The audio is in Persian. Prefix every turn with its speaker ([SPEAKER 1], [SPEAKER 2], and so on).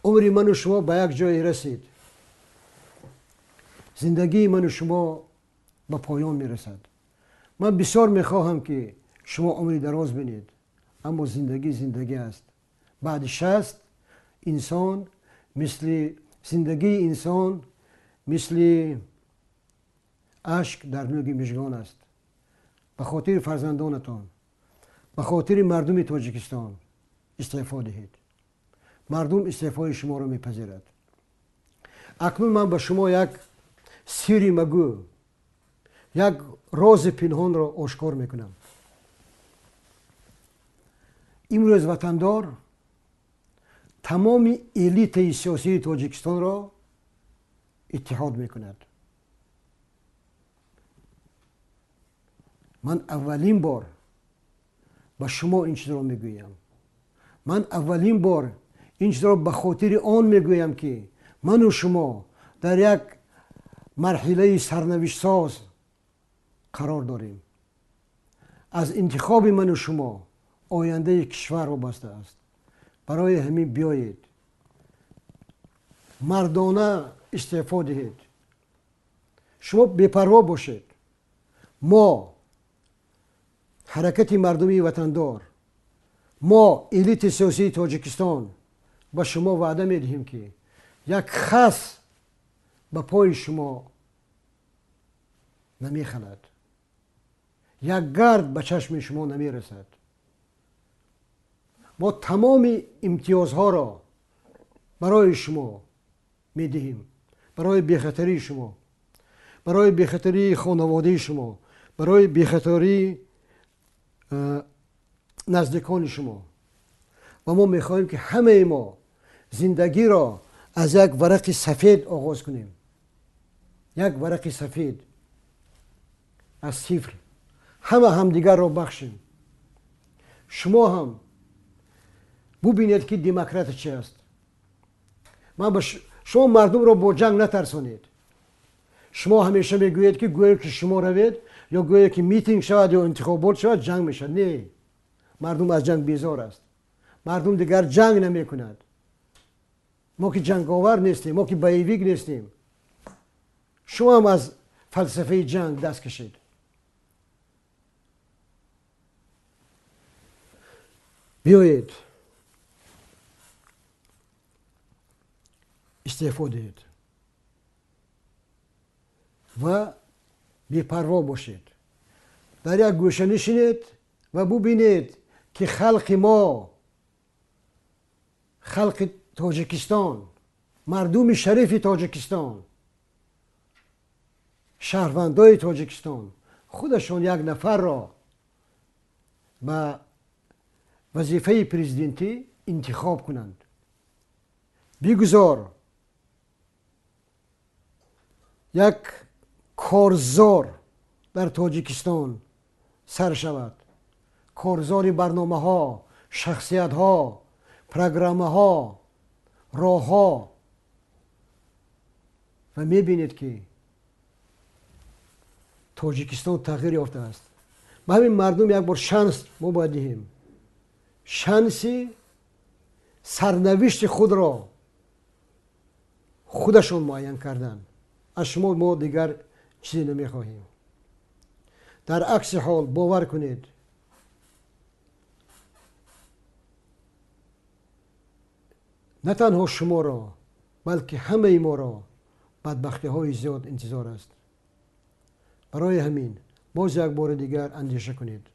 [SPEAKER 1] عمر من و شما به یک جای رسید. زندگی من و شما به پایان میرسد. من بسیار میخواهم که شما عمری دراز بینید، اما زندگی است. بعد 60 انسان زندگی انسان مثل اشک در نوک مژگان است. به خاطر فرزندانتان، به خاطر مردم تاجیکستان استعفا دهید. مردم استعفای شما را میپذیرد. اکنون من به شما یک سری مگو، یک راز پنهان را آشکار میکنم. امروز وطندار تمام الیت سیاسی تاجیکستان را اتحاد میکند. من اولین بار به شما این چیز را میگویم. من اولین بار این چیز را به خاطر آن میگویم که من و شما در یک مرحله سرنوشت ساز قرار داریم. از انتخاب من و شما آینده کشور وابسته است. برای همین بیایید مردانه استعفا دهید. شما بی‌پروا باشید. ما حرکت مردمی وطندار، ما الیت سیاسی تاجیکستان به شما وعده میدهیم که یک خس به پای شما نمیخلد، یک گرد به چشم شما نمیرسد. ما تمام امتیازها را برای شما میدهیم، برای بیخطری شما، برای بیخطری خانواده شما، برای بیخطری نزدیکان شما. و ما میخواهیم که همه ما زندگی را از یک ورق سفید آغاز کنیم. یک ورق سفید از صفر. همه همدیگر را بخشیم. شما هم ببینید که دموکرات چی است. شما مردم را با جنگ نترسانید. شما همیشه میگویید که گویا که شما روید یا گویا که میتینگ شود یا انتخابات شود جنگ میشد. نه، مردم از جنگ بیزار است. مردم دیگر جنگ نمی کند. ما که جنگاور نیستیم، ما که بایویگ نیستیم. شما هم از فلسفه جنگ دست کشید. بیایید استعفا دهید و بی‌پروا باشید. در یک گوشه نشینید و ببینید که خلق ما، خلق تاجیکستان، مردم شریف تاجیکستان، شهروندای تاجیکستان خودشون یک نفر را به وظیفه پرزیدنتی انتخاب کنند. بگذار یک کارزار در تاجیکستان سر شود. کارزار برنامه ها، شخصیت ها، پروگرام ها، راه ها. و میبینید که تاجیکستان تغییر یافته است. به همین مردم یک بار شانس ما باید دهیم. شانسی سرنوشت خود را خودشون معین کردن. از شما ما دیگر چیزی نمیخواهیم. در عکس حال باور کنید نه تنها شما را بلکه همه ما را بدبختی های زیاد انتظار است. برای همین باز یک بار دیگر اندیشه کنید.